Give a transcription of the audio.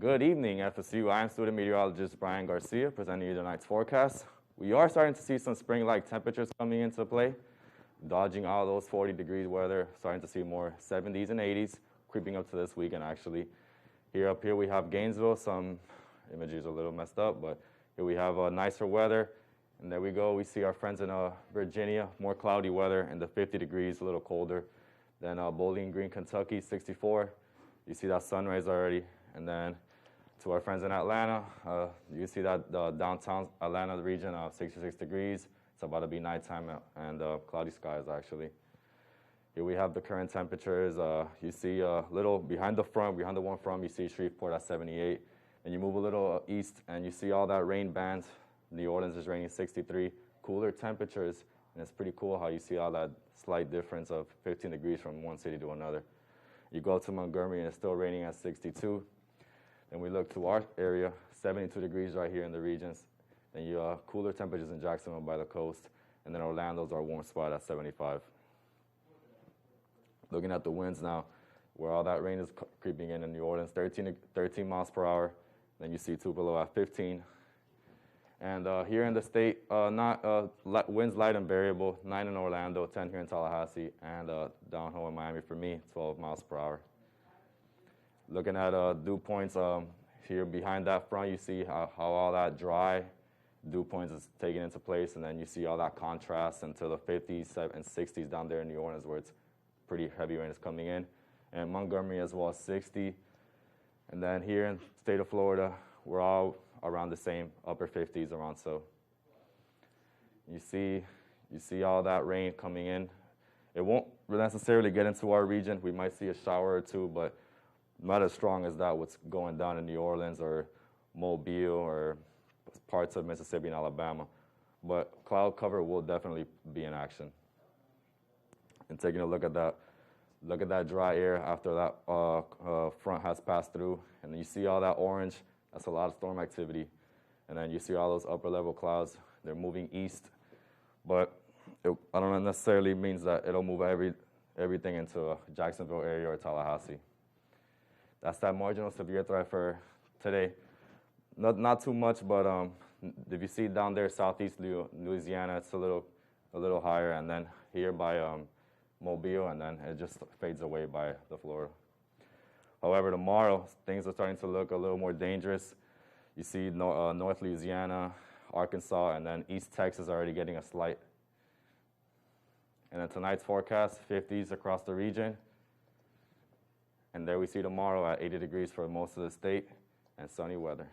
Good evening, FSU. I am student meteorologist Brian Garcia, presenting you tonight's forecast. We are starting to see some spring-like temperatures coming into play, dodging all those 40 degrees weather, starting to see more 70s and 80s, creeping up to this weekend actually. Up here we have Gainesville. Some images are a little messed up, but here we have nicer weather. And there we go. We see our friends in Virginia, more cloudy weather in the 50 degrees, a little colder. Then Bowling Green, Kentucky, 64. You see that sunrise already. And then to our friends in Atlanta, you see that downtown Atlanta region, 66 degrees. It's about to be nighttime and cloudy skies, actually. Here we have the current temperatures. You see a little behind the one front, you see Shreveport at 78. And you move a little east, and you see all that rain bands. New Orleans is raining 63. Cooler temperatures, and it's pretty cool how you see all that slight difference of 15 degrees from one city to another. You go to Montgomery, and it's still raining at 62. Then we look to our area, 72 degrees right here in the regions. Then you cooler temperatures in Jacksonville by the coast. And then Orlando's our warm spot at 75. Looking at the winds now, where all that rain is creeping in New Orleans, 13 miles per hour. Then you see Tupelo at 15. And here in the state, winds light and variable, 9 in Orlando, 10 here in Tallahassee, and down home in Miami for me, 12 miles per hour. Looking at dew points, here behind that front, you see how all that dry dew points is taken into place, and then you see all that contrast into the 50s and 60s down there in New Orleans, where it's pretty heavy rain is coming in. And Montgomery as well, 60. And then here in the state of Florida, we're all around the same, upper 50s around so. You see all that rain coming in. It won't necessarily get into our region. We might see a shower or two, but not as strong as that what's going down in New Orleans or Mobile or parts of Mississippi and Alabama. But cloud cover will definitely be in action. And taking a look at that dry air after that front has passed through, and you see all that orange. That's a lot of storm activity. And then you see all those upper level clouds. They're moving east, but I don't know necessarily means that it'll move everything into Jacksonville area or Tallahassee. That's that marginal severe threat for today. Not too much, but if you see down there southeast Louisiana, it's a little higher, and then here by Mobile, and then it just fades away by the Florida. However, tomorrow, things are starting to look a little more dangerous. You see North Louisiana, Arkansas, and then East Texas already getting a slight. And then tonight's forecast, 50s across the region. And there we see tomorrow at 80 degrees for most of the state and sunny weather.